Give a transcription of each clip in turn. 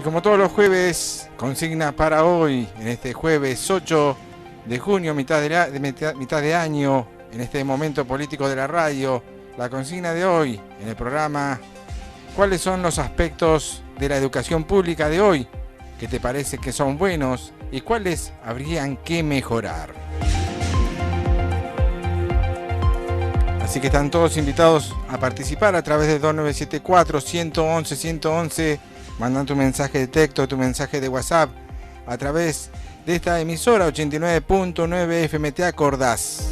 Y como todos los jueves, consigna para hoy, en este jueves 8 de junio, mitad de año, en este momento político de la radio, la consigna de hoy en el programa: ¿cuáles son los aspectos de la educación pública de hoy que te parece que son buenos y cuáles habrían que mejorar? Así que están todos invitados a participar a través de 2974-111-111. Mandan tu mensaje de texto, tu mensaje de WhatsApp a través de esta emisora 89.9 FMT Acordás.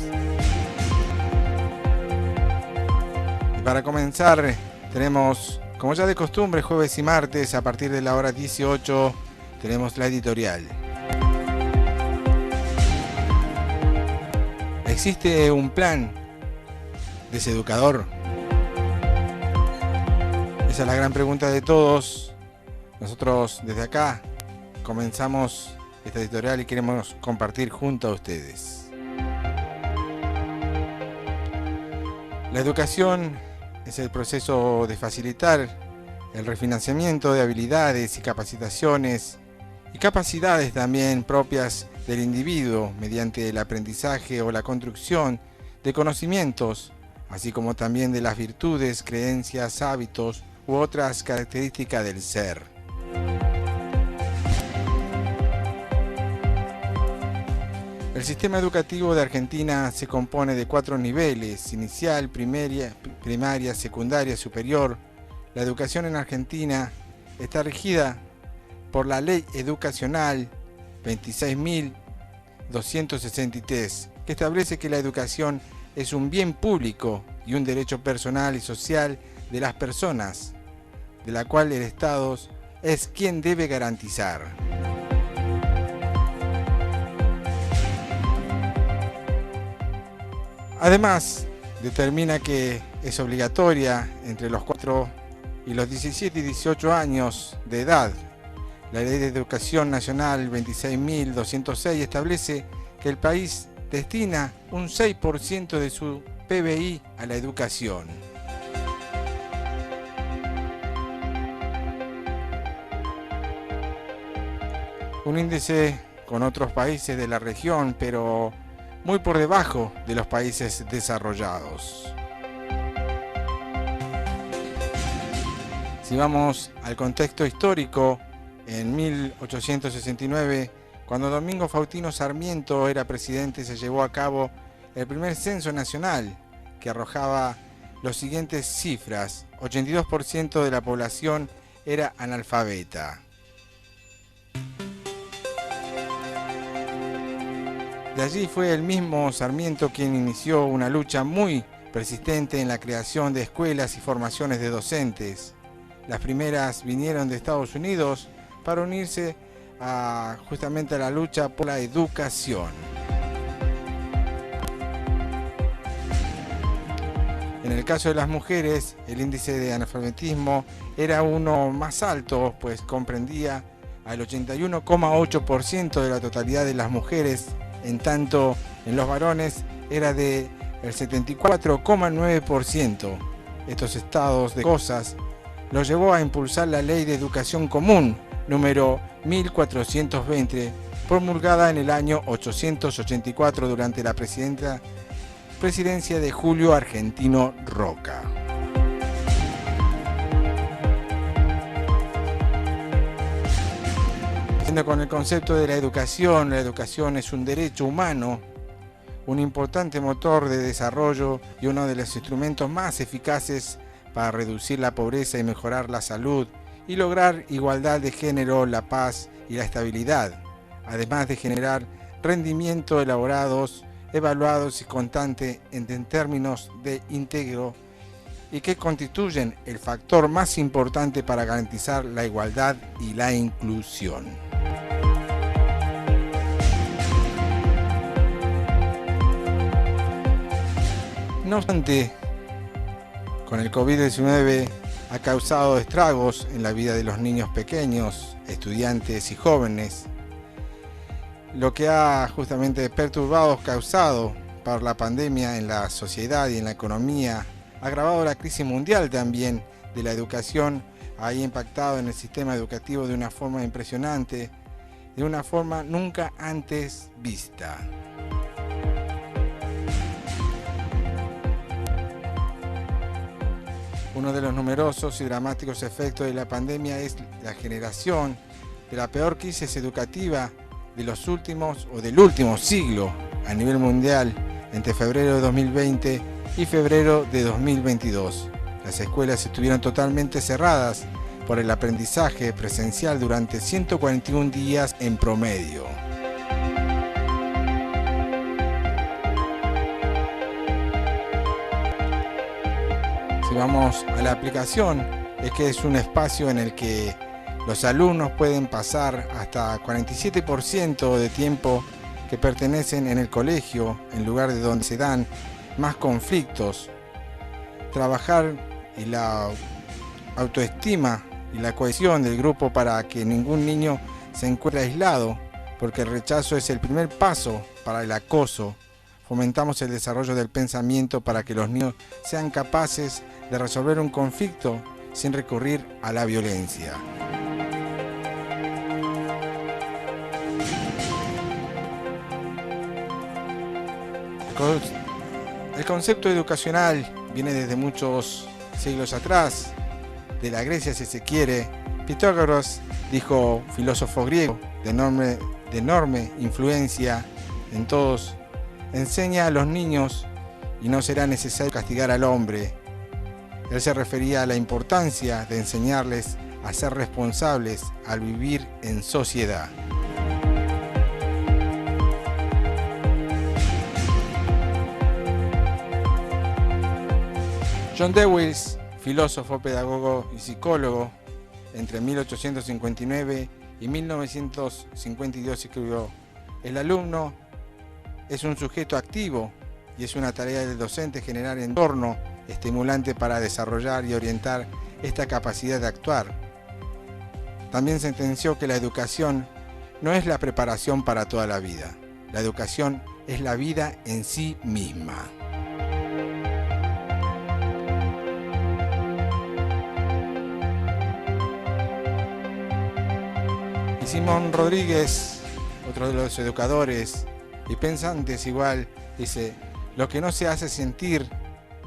Y para comenzar, tenemos, como ya de costumbre, jueves y martes, a partir de la hora 18, tenemos la editorial. ¿Existe un plan deseducador? Esa es la gran pregunta de todos. Nosotros desde acá comenzamos esta editorial y queremos compartir junto a ustedes. La educación es el proceso de facilitar el refinanciamiento de habilidades y capacitaciones y capacidades también propias del individuo mediante el aprendizaje o la construcción de conocimientos, así como también de las virtudes, creencias, hábitos u otras características del ser. El sistema educativo de Argentina se compone de 4 niveles: inicial, primaria, secundaria, superior. La educación en Argentina está regida por la Ley Educacional 26.263, que establece que la educación es un bien público y un derecho personal y social de las personas, de la cual el Estado es quien debe garantizar. Además, determina que es obligatoria entre los 4 y los 17 y 18 años de edad. La Ley de Educación Nacional 26.206 establece que el país destina un 6% de su PBI a la educación. Un índice con otros países de la región, pero muy por debajo de los países desarrollados. Si vamos al contexto histórico, en 1869, cuando Domingo Faustino Sarmiento era presidente, se llevó a cabo el primer censo nacional, que arrojaba las siguientes cifras: 82% de la población era analfabeta. De allí fue el mismo Sarmiento quien inició una lucha muy persistente en la creación de escuelas y formaciones de docentes. Las primeras vinieron de Estados Unidos para unirse justamente a la lucha por la educación. En el caso de las mujeres, el índice de analfabetismo era uno más alto, pues comprendía al 81,8% de la totalidad de las mujeres. En tanto, en los varones era del 74,9%. Estos estados de cosas los llevó a impulsar la Ley de Educación Común, número 1420, promulgada en el año 884 durante la presidencia de Julio Argentino Roca. Con el concepto de la educación es un derecho humano, un importante motor de desarrollo y uno de los instrumentos más eficaces para reducir la pobreza y mejorar la salud y lograr igualdad de género, la paz y la estabilidad, además de generar rendimiento elaborados, evaluados y constante en términos de íntegro y que constituyen el factor más importante para garantizar la igualdad y la inclusión. No obstante, con el COVID-19 ha causado estragos en la vida de los niños pequeños, estudiantes y jóvenes, lo que ha justamente causado por la pandemia en la sociedad y en la economía, ha agravado la crisis mundial también de la educación, ha impactado en el sistema educativo de una forma impresionante, de una forma nunca antes vista. Uno de los numerosos y dramáticos efectos de la pandemia es la generación de la peor crisis educativa de los últimos o del último siglo a nivel mundial entre febrero de 2020 y febrero de 2022. Las escuelas estuvieron totalmente cerradas por el aprendizaje presencial durante 141 días en promedio. Si vamos a la aplicación, es que es un espacio en el que los alumnos pueden pasar hasta 47% de tiempo que pertenecen en el colegio, en lugar de donde se dan más conflictos. Trabajar y la autoestima y la cohesión del grupo para que ningún niño se encuentre aislado, porque el rechazo es el primer paso para el acoso. Fomentamos el desarrollo del pensamiento para que los niños sean capaces de resolver un conflicto sin recurrir a la violencia. El concepto educacional viene desde muchos siglos atrás, de la Grecia si se quiere. Pitágoras, dijo filósofo griego de enorme influencia en todos, enseña a los niños y no será necesario castigar al hombre. Él se refería a la importancia de enseñarles a ser responsables al vivir en sociedad. John Dewey, filósofo, pedagogo y psicólogo, entre 1859 y 1952 escribió: "El alumno es un sujeto activo y es una tarea del docente generar entorno estimulante para desarrollar y orientar esta capacidad de actuar". También sentenció que la educación no es la preparación para toda la vida. La educación es la vida en sí misma. Y Simón Rodríguez, otro de los educadores y pensantes igual, dice: "Lo que no se hace sentir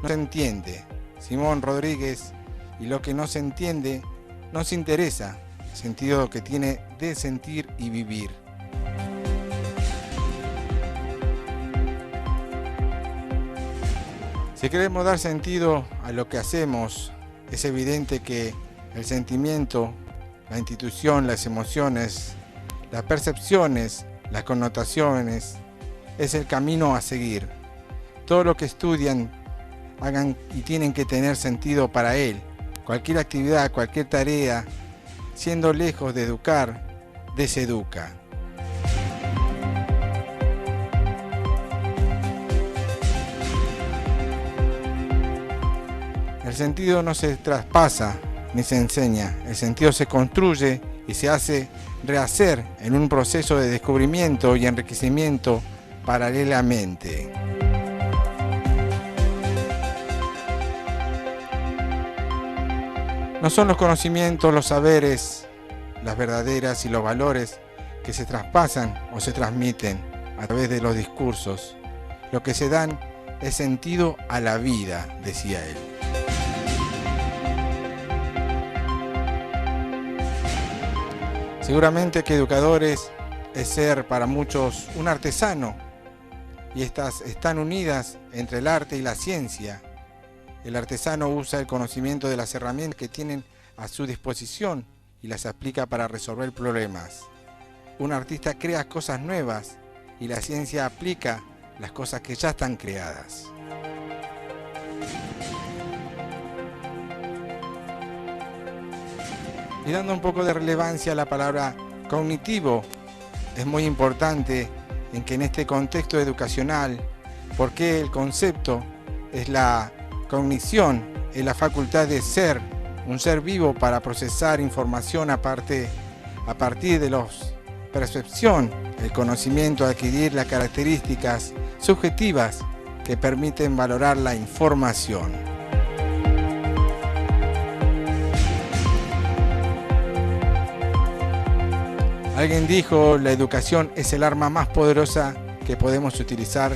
no se entiende". Simón Rodríguez: "Y lo que no se entiende no se interesa", sentido que tiene de sentir y vivir. Si queremos dar sentido a lo que hacemos, es evidente que el sentimiento, la institución, las emociones, las percepciones, las connotaciones, es el camino a seguir. Todo lo que estudian, hagan y tienen que tener sentido para él. Cualquier actividad, cualquier tarea, siendo lejos de educar, deseduca. El sentido no se traspasa ni se enseña. El sentido se construye y se hace rehacer en un proceso de descubrimiento y enriquecimiento paralelamente. No son los conocimientos, los saberes, las verdaderas y los valores que se traspasan o se transmiten a través de los discursos. Lo que se dan es sentido a la vida, decía él. Seguramente que educadores es ser para muchos un artesano, y estas están unidas entre el arte y la ciencia. El artesano usa el conocimiento de las herramientas que tienen a su disposición y las aplica para resolver problemas. Un artista crea cosas nuevas y la ciencia aplica las cosas que ya están creadas. Y dando un poco de relevancia a la palabra cognitivo, es muy importante en que en este contexto educacional, porque el concepto es la cognición, es la facultad de ser, un ser vivo para procesar información a partir de la percepción, el conocimiento, adquirir las características subjetivas que permiten valorar la información. Alguien dijo, la educación es el arma más poderosa que podemos utilizar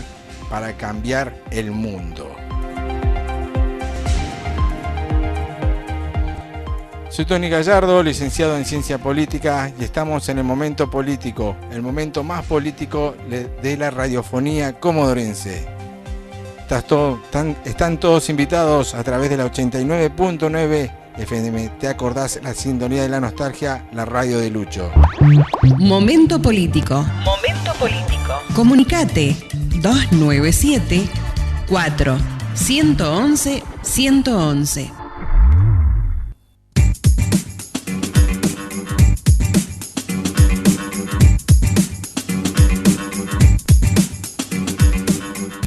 para cambiar el mundo. Soy Tony Gallardo, licenciado en Ciencia Política, y estamos en el momento político, el momento más político de la radiofonía comodorense. Están todos invitados a través de la 89.9 FM. ¿Te acordás? La sintonía de la nostalgia, la radio de Lucho. Momento político. Momento político. Comunicate 297 4 111 111.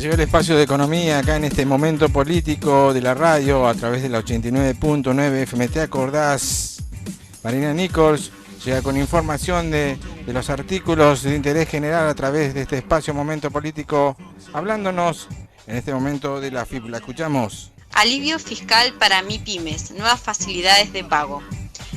Llegó el espacio de economía acá en este momento político de la radio a través de la 89.9 FM. ¿Te acordás? Marina Nichols llega con información de los artículos de interés general a través de este espacio momento político, hablándonos en este momento de la FIP. La escuchamos. Alivio fiscal para MIPYMES, nuevas facilidades de pago.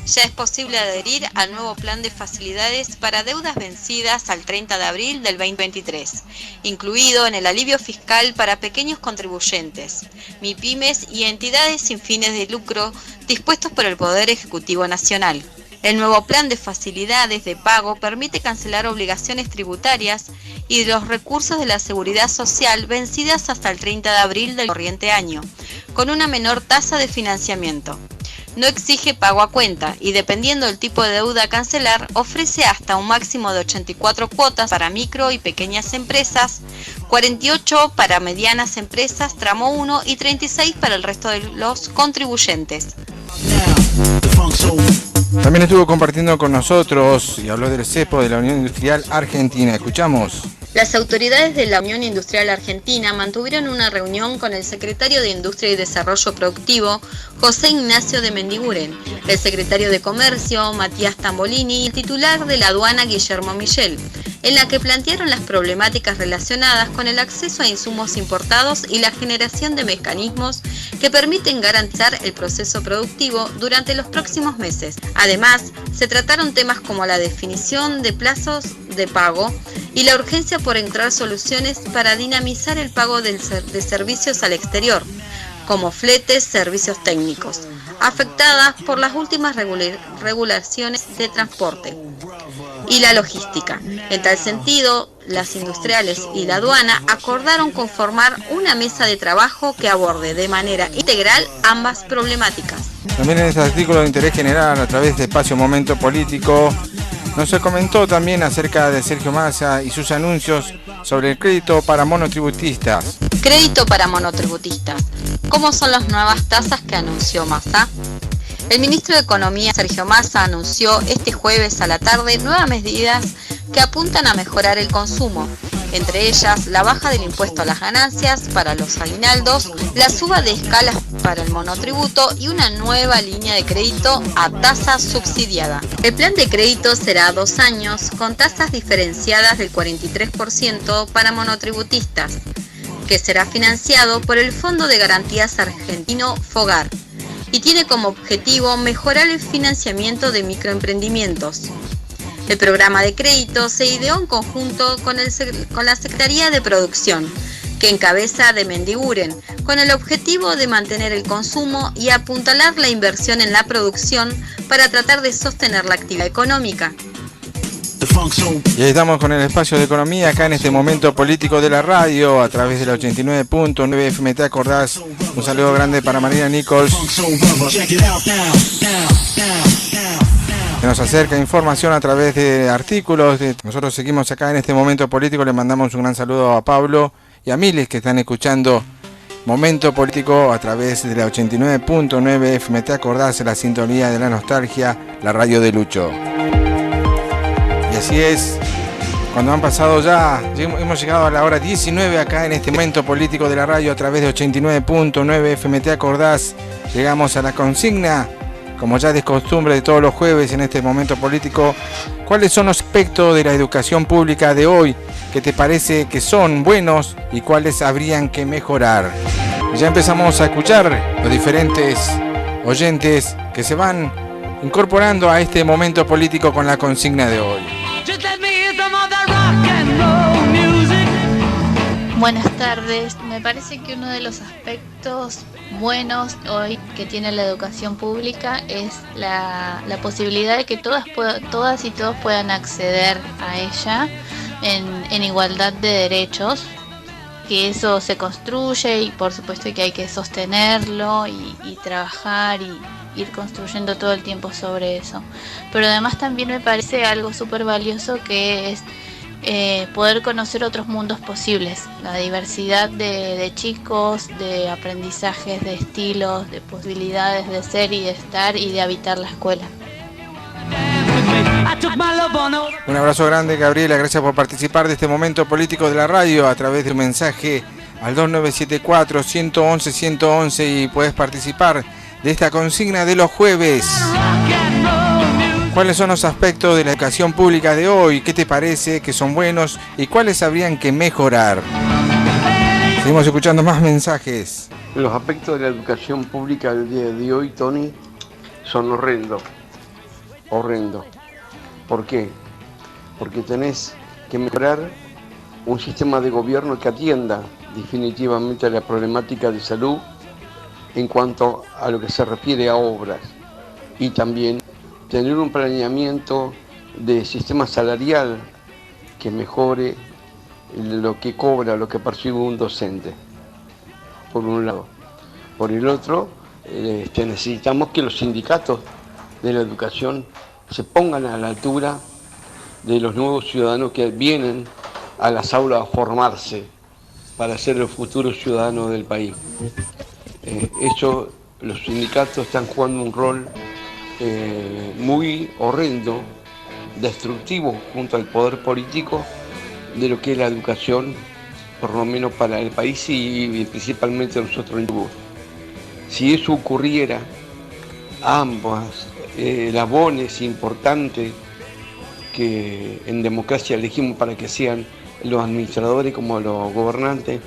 Ya es posible adherir al nuevo plan de facilidades para deudas vencidas al 30 de abril del 2023, incluido en el alivio fiscal para pequeños contribuyentes, MIPYMES y entidades sin fines de lucro dispuestos por el Poder Ejecutivo Nacional. El nuevo plan de facilidades de pago permite cancelar obligaciones tributarias y los recursos de la Seguridad Social vencidas hasta el 30 de abril del corriente año, con una menor tasa de financiamiento. No exige pago a cuenta y, dependiendo del tipo de deuda a cancelar, ofrece hasta un máximo de 84 cuotas para micro y pequeñas empresas, 48 para medianas empresas, tramo 1, y 36 para el resto de los contribuyentes. También estuvo compartiendo con nosotros y habló del CEPO de la Unión Industrial Argentina. Escuchamos. Las autoridades de la Unión Industrial Argentina mantuvieron una reunión con el secretario de Industria y Desarrollo Productivo, José Ignacio de Mendiguren, el secretario de Comercio, Matías Tambolini, y el titular de la aduana, Guillermo Michel, en la que plantearon las problemáticas relacionadas con el acceso a insumos importados y la generación de mecanismos que permiten garantizar el proceso productivo durante los próximos meses. Además, se trataron temas como la definición de plazos de pago y la urgencia por encontrar soluciones para dinamizar el pago de servicios al exterior, como fletes, servicios técnicos, afectadas por las últimas regulaciones de transporte y la logística. En tal sentido, las industriales y la aduana acordaron conformar una mesa de trabajo que aborde de manera integral ambas problemáticas. También en este artículo de interés general a través de Espacio Momento Político nos comentó también acerca de Sergio Massa y sus anuncios sobre el crédito para monotributistas. Crédito para monotributistas. ¿Cómo son las nuevas tasas que anunció Massa? El ministro de Economía, Sergio Massa, anunció este jueves a la tarde nuevas medidas que apuntan a mejorar el consumo, entre ellas la baja del impuesto a las ganancias para los aguinaldos, la suba de escalas para el monotributo y una nueva línea de crédito a tasa subsidiada. El plan de crédito será a 2 años con tasas diferenciadas del 43% para monotributistas, que será financiado por el Fondo de Garantías Argentino FOGAR y tiene como objetivo mejorar el financiamiento de microemprendimientos. El programa de crédito se ideó en conjunto con la Secretaría de Producción, que encabeza de Mendiguren, con el objetivo de mantener el consumo y apuntalar la inversión en la producción para tratar de sostener la actividad económica. Y ahí estamos con el espacio de economía acá en este momento político de la radio a través de la 89.9 FM. ¿Te acordás? Un saludo grande para Marina Nichols, que nos acerca información a través de artículos. Nosotros seguimos acá en este momento político. Le mandamos un gran saludo a Pablo y a miles que están escuchando Momento Político a través de la 89.9 FM. ¿Te acordás? La sintonía de la nostalgia, la radio de Lucho. Y así es, cuando han pasado hemos llegado a la hora 19 acá en este momento político de la radio a través de 89.9 FM. ¿Te acordás? Llegamos a la consigna, como ya es costumbre de todos los jueves en este momento político. ¿Cuáles son los aspectos de la educación pública de hoy que te parece que son buenos y cuáles habrían que mejorar? Ya empezamos a escuchar los diferentes oyentes que se van incorporando a este momento político con la consigna de hoy. Buenas tardes. Me parece que uno de los aspectos buenos hoy que tiene la educación pública es la posibilidad de que todas y todos puedan acceder a ella en igualdad de derechos, que eso se construye y por supuesto que hay que sostenerlo y trabajar y ir construyendo todo el tiempo sobre eso. Pero además también me parece algo súper valioso que es poder conocer otros mundos posibles, la diversidad de chicos, de aprendizajes, de estilos, de posibilidades de ser y de estar y de habitar la escuela. Un abrazo grande, Gabriela, gracias por participar de este momento político de la radio a través de un mensaje al 2974-111-111 y puedes participar de esta consigna de los jueves. ¿Cuáles son los aspectos de la educación pública de hoy? ¿Qué te parece que son buenos y cuáles habrían que mejorar? Seguimos escuchando más mensajes. Los aspectos de la educación pública del día de hoy, Tony, son horrendos. ¿Por qué? Porque tenés que mejorar un sistema de gobierno que atienda definitivamente a la problemática de salud en cuanto a lo que se refiere a obras y también tener un planeamiento de sistema salarial que mejore lo que cobra, lo que percibe un docente, por un lado. Por el otro, necesitamos que los sindicatos de la educación se pongan a la altura de los nuevos ciudadanos que vienen a las aulas a formarse para ser el futuro ciudadano del país. Los sindicatos están jugando un rol muy horrendo, destructivo junto al poder político de lo que es la educación, por lo menos para el país y principalmente nosotros en Chubut. Si eso ocurriera, ambas eslabones importantes que en democracia elegimos para que sean los administradores como los gobernantes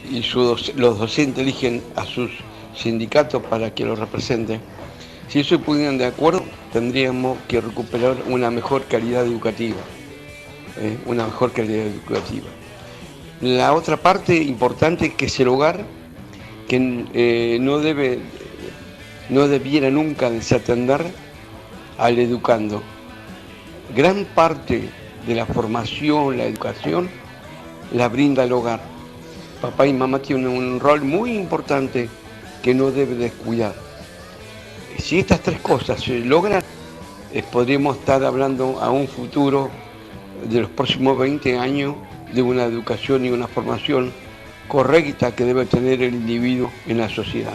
y los docentes eligen a sus sindicatos para que los representen. Si eso pudieran de acuerdo, tendríamos que recuperar una mejor calidad educativa. La otra parte importante que es el hogar, que no debiera nunca desatender al educando. Gran parte de la formación, la educación, la brinda el hogar. Papá y mamá tienen un rol muy importante que no debe descuidar. Si estas tres cosas se logran, podríamos estar hablando a un futuro de los próximos 20 años de una educación y una formación correcta que debe tener el individuo en la sociedad.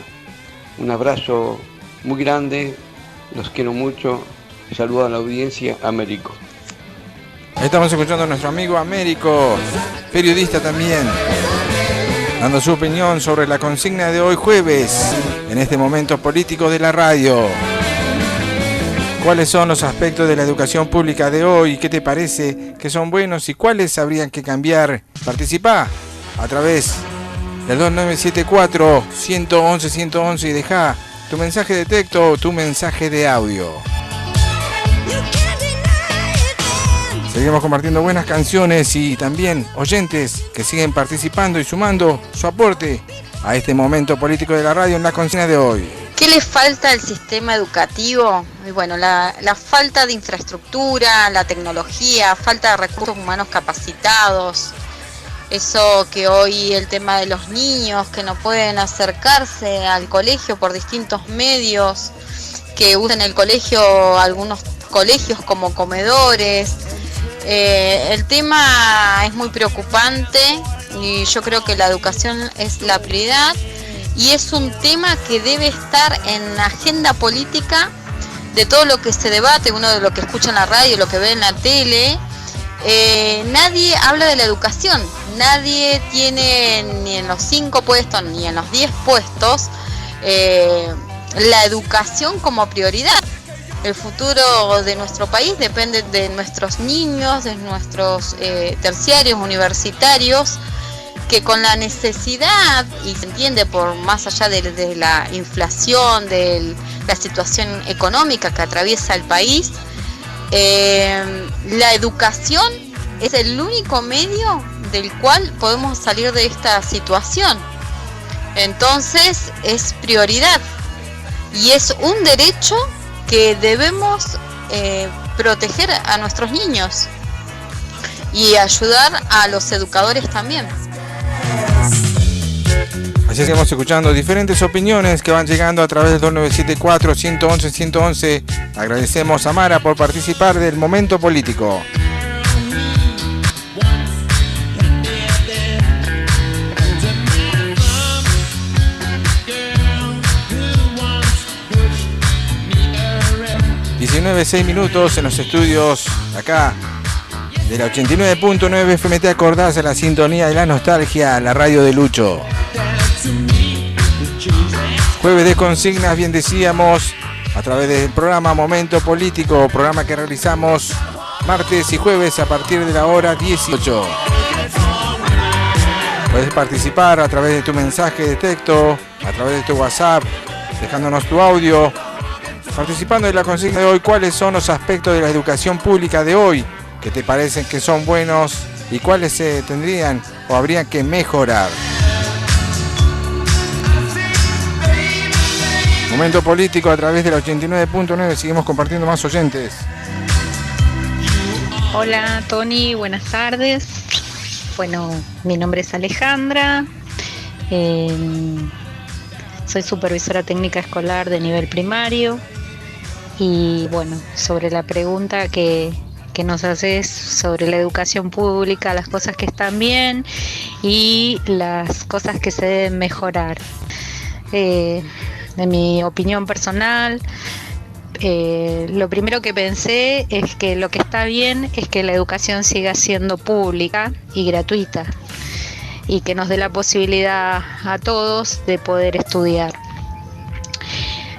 Un abrazo muy grande, los quiero mucho, saludo a la audiencia, Américo. Estamos escuchando a nuestro amigo Américo, periodista también, dando su opinión sobre la consigna de hoy jueves, en este momento político de la radio. ¿Cuáles son los aspectos de la educación pública de hoy? ¿Qué te parece que son buenos y cuáles habrían que cambiar? Participá a través del 2974-111-111 y deja tu mensaje de texto o tu mensaje de audio. Seguimos compartiendo buenas canciones y también oyentes que siguen participando y sumando su aporte a este momento político de la radio en la consigna de hoy. ¿Qué le falta al sistema educativo? Bueno, la falta de infraestructura, la tecnología, falta de recursos humanos capacitados. Eso que hoy el tema de los niños que no pueden acercarse al colegio por distintos medios, que usan el colegio, algunos colegios como comedores. El tema es muy preocupante y yo creo que la educación es la prioridad y es un tema que debe estar en la agenda política de todo lo que se debate, uno de lo que escucha en la radio, lo que ve en la tele. Nadie habla de la educación, nadie tiene ni en los 5 puestos ni en los 10 puestos la educación como prioridad. El futuro de nuestro país depende de nuestros niños, de nuestros terciarios, universitarios, que con la necesidad, y se entiende por más allá de la inflación, de la situación económica que atraviesa el país, la educación es el único medio del cual podemos salir de esta situación. Entonces es prioridad y es un derecho que debemos proteger a nuestros niños y ayudar a los educadores también. Así seguimos escuchando diferentes opiniones que van llegando a través del 2974-111-111. Agradecemos a Mara por participar del Momento Político. ...19:06 en los estudios acá de la 89.9 FMT Acordás, a la sintonía de la nostalgia, la radio de Lucho. Jueves de consignas, bien decíamos, a través del programa Momento Político, programa que realizamos martes y jueves a partir de la hora 18. Puedes participar a través de tu mensaje de texto, a través de tu WhatsApp, dejándonos tu audio, participando de la consigna de hoy. ¿Cuáles son los aspectos de la educación pública de hoy que te parecen que son buenos y cuáles se tendrían o habrían que mejorar? Momento Político a través de la 89.9. Seguimos compartiendo más oyentes. Hola Tony, buenas tardes. Bueno, mi nombre es Alejandra. Soy supervisora técnica escolar de nivel primario. Y bueno, sobre la pregunta que nos haces sobre la educación pública, las cosas que están bien y las cosas que se deben mejorar. De mi opinión personal, lo primero que pensé es que lo que está bien es que la educación siga siendo pública y gratuita y que nos dé la posibilidad a todos de poder estudiar.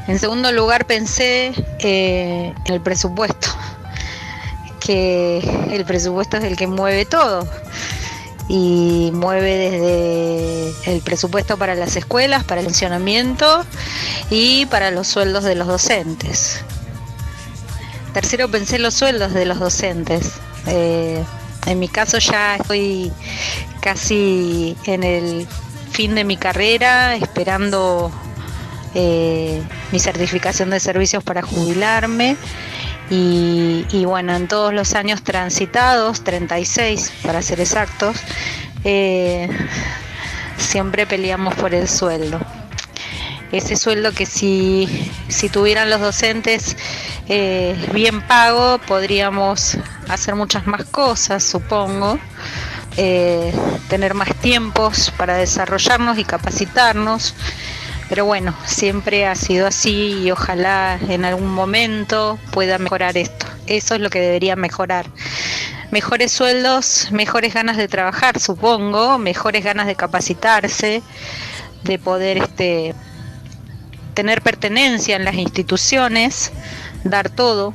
En segundo lugar pensé en el presupuesto, que el presupuesto es el que mueve todo y mueve desde el presupuesto para las escuelas, para el funcionamiento y para los sueldos de los docentes. Tercero pensé en los sueldos de los docentes. En mi caso ya estoy casi en el fin de mi carrera, esperando mi certificación de servicios para jubilarme y bueno, en todos los años transitados, 36 para ser exactos, siempre peleamos por el sueldo. Ese sueldo que si tuvieran los docentes bien pago, podríamos hacer muchas más cosas, supongo, tener más tiempos para desarrollarnos y capacitarnos. Pero bueno, siempre ha sido así y ojalá en algún momento pueda mejorar esto. Eso es lo que debería mejorar. Mejores sueldos, mejores ganas de trabajar, supongo, mejores ganas de capacitarse, de poder tener pertenencia en las instituciones, dar todo.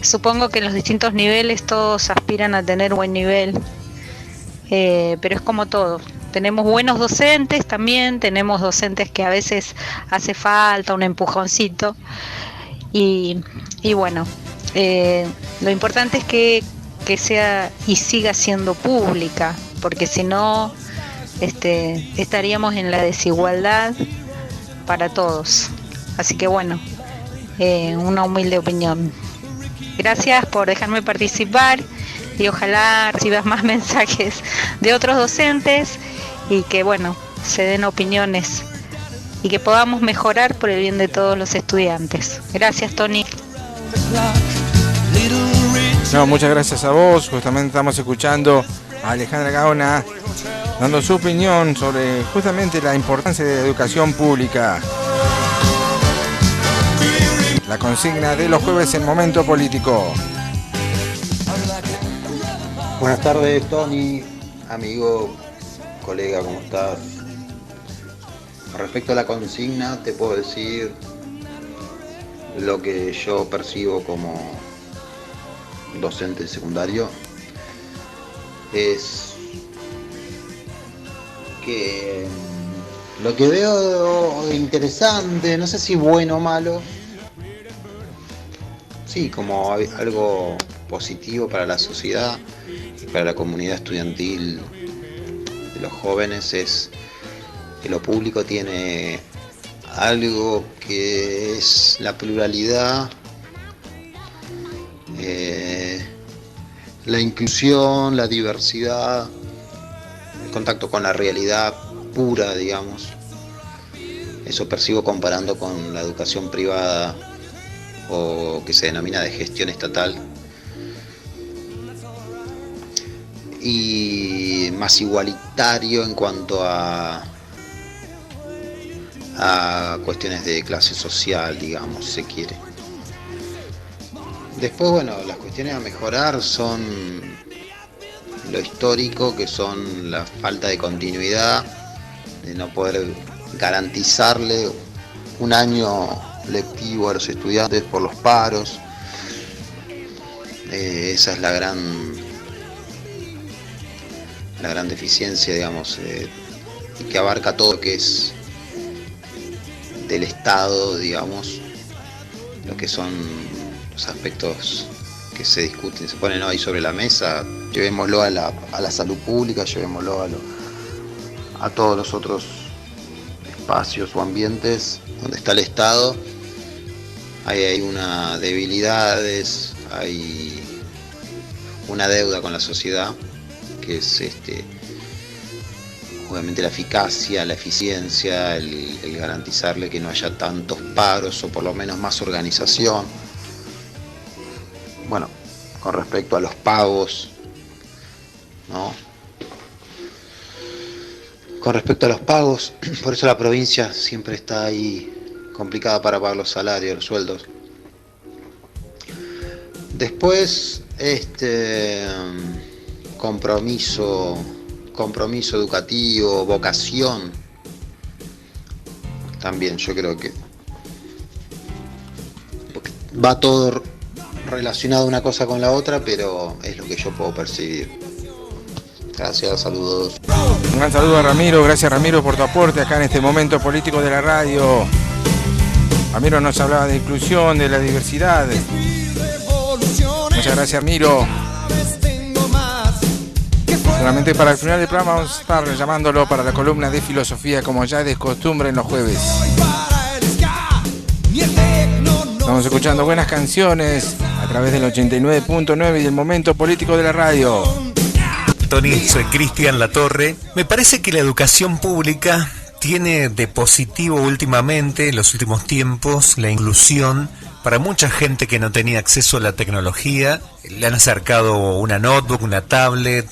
Supongo que en los distintos niveles todos aspiran a tener un buen nivel, pero es como todo. Tenemos buenos docentes también, tenemos docentes que a veces hace falta un empujoncito y bueno, lo importante es que sea y siga siendo pública, porque si no estaríamos en la desigualdad para todos. Así que bueno, una humilde opinión. Gracias por dejarme participar y ojalá recibas más mensajes de otros docentes y que bueno, se den opiniones y que podamos mejorar por el bien de todos los estudiantes. Gracias, Tony. No, muchas gracias a vos. Justamente estamos escuchando a Alejandra Gaona dando su opinión sobre justamente la importancia de la educación pública. La consigna de los jueves en Momento Político. Buenas tardes, Tony, amigo, colega, ¿cómo estás? Con respecto a la consigna, te puedo decir lo que yo percibo como docente secundario. Es que lo que veo interesante, no sé si bueno o malo, sí, como algo positivo para la sociedad y para la comunidad estudiantil de los jóvenes es que lo público tiene algo que es la pluralidad, la inclusión, la diversidad, el contacto con la realidad pura, digamos. Eso percibo comparando con la educación privada o que se denomina de gestión estatal, y más igualitario en cuanto a cuestiones de clase social, digamos, si se quiere. Después, bueno, las cuestiones a mejorar son lo histórico, que son la falta de continuidad, de no poder garantizarle un año lectivo a los estudiantes por los paros. Esa es la gran deficiencia, digamos, que abarca todo lo que es del Estado, digamos, lo que son los aspectos que se discuten, se ponen hoy sobre la mesa. Llevémoslo a la salud pública, llevémoslo a todos los otros espacios o ambientes donde está el Estado. Hay una debilidades, hay una deuda con la sociedad, que es obviamente la eficacia, la eficiencia, el garantizarle que no haya tantos paros o por lo menos más organización. Bueno, con respecto a los pagos, ¿no? Con respecto a los pagos, por eso la provincia siempre está ahí complicada para pagar los salarios, los sueldos. Después, compromiso educativo, vocación, también yo creo que va todo relacionado una cosa con la otra, pero es lo que yo puedo percibir. Gracias, saludos. Un gran saludo a Ramiro, gracias Ramiro por tu aporte acá en este momento político de la radio. Ramiro nos hablaba de inclusión, de la diversidad. Muchas gracias, Ramiro. Solamente para el final del programa vamos a estar llamándolo para la columna de filosofía, como ya es de costumbre en los jueves. Estamos escuchando buenas canciones a través del 89.9 y del momento político de la radio. Tony, soy Cristian Latorre. Me parece que la educación pública tiene de positivo últimamente, en los últimos tiempos, la inclusión. Para mucha gente que no tenía acceso a la tecnología, le han acercado una notebook, una tablet.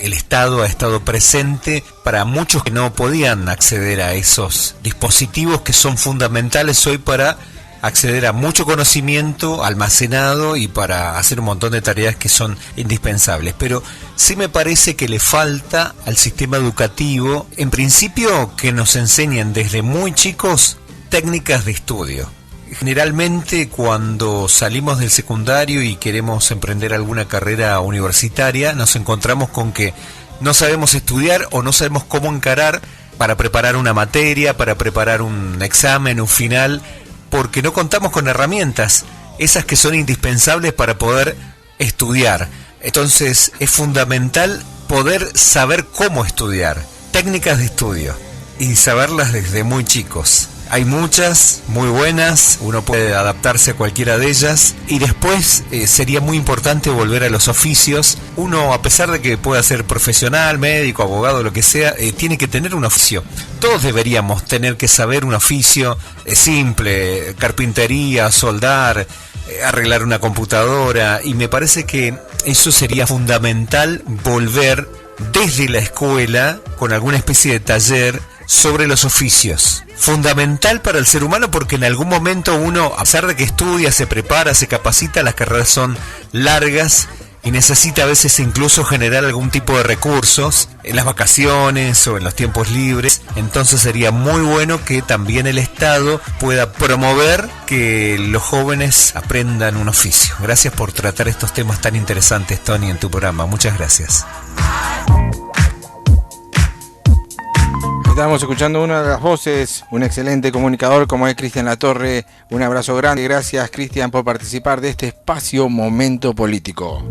El Estado ha estado presente para muchos que no podían acceder a esos dispositivos que son fundamentales hoy para acceder a mucho conocimiento almacenado y para hacer un montón de tareas que son indispensables. Pero sí me parece que le falta al sistema educativo, en principio, que nos enseñen desde muy chicos técnicas de estudio. Generalmente cuando salimos del secundario y queremos emprender alguna carrera universitaria, nos encontramos con que no sabemos estudiar o no sabemos cómo encarar para preparar una materia, para preparar un examen, un final, porque no contamos con herramientas, esas que son indispensables para poder estudiar. Entonces es fundamental poder saber cómo estudiar, técnicas de estudio, y saberlas desde muy chicos. Hay muchas, muy buenas, uno puede adaptarse a cualquiera de ellas, y después sería muy importante volver a los oficios. Uno, a pesar de que pueda ser profesional, médico, abogado, lo que sea, tiene que tener un oficio. Todos deberíamos tener que saber un oficio simple, carpintería, soldar, arreglar una computadora, y me parece que eso sería fundamental, volver desde la escuela con alguna especie de taller sobre los oficios. Fundamental para el ser humano, porque en algún momento uno, a pesar de que estudia, se prepara, se capacita, las carreras son largas y necesita a veces incluso generar algún tipo de recursos en las vacaciones o en los tiempos libres. Entonces sería muy bueno que también el Estado pueda promover que los jóvenes aprendan un oficio. Gracias por tratar estos temas tan interesantes, Tony, en tu programa. Muchas gracias. Estamos escuchando una de las voces, un excelente comunicador como es Cristian Latorre. Un abrazo grande. Gracias, Cristian, por participar de este espacio Momento Político.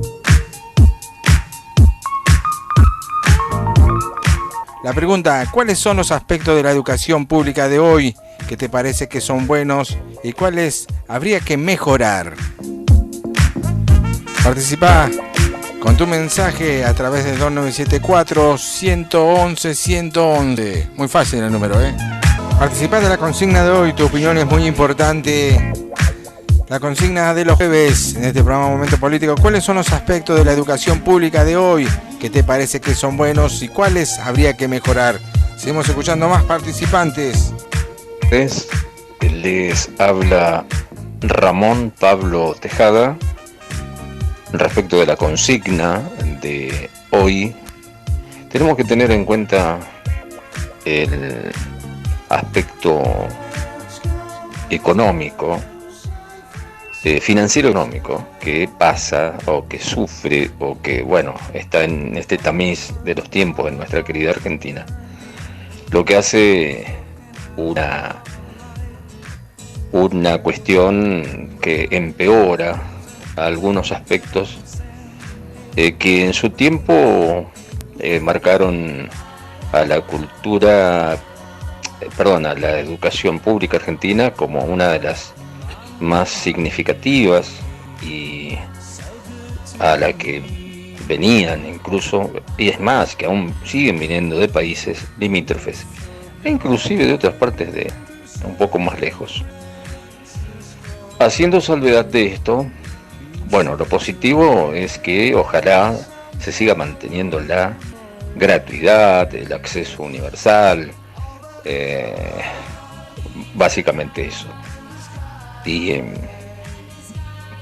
La pregunta: ¿cuáles son los aspectos de la educación pública de hoy que te parece que son buenos y cuáles habría que mejorar? Participa con tu mensaje a través del 2974-111-111. Muy fácil el número, ¿eh? Participá de la consigna de hoy, tu opinión es muy importante. La consigna de los jueves en este programa Momento Político: ¿cuáles son los aspectos de la educación pública de hoy que te parece que son buenos y cuáles habría que mejorar? Seguimos escuchando más participantes. Les habla Ramón Pablo Tejada. Respecto de la consigna de hoy, tenemos que tener en cuenta el aspecto económico, financiero económico, que pasa o que sufre o que, bueno, está en este tamiz de los tiempos en nuestra querida Argentina, lo que hace una cuestión que empeora algunos aspectos que en su tiempo marcaron a la a la educación pública argentina como una de las más significativas y a la que venían incluso, y es más, que aún siguen viniendo de países limítrofes e inclusive de otras partes de un poco más lejos. Haciendo salvedad de esto, bueno, lo positivo es que ojalá se siga manteniendo la gratuidad, el acceso universal, básicamente eso. Y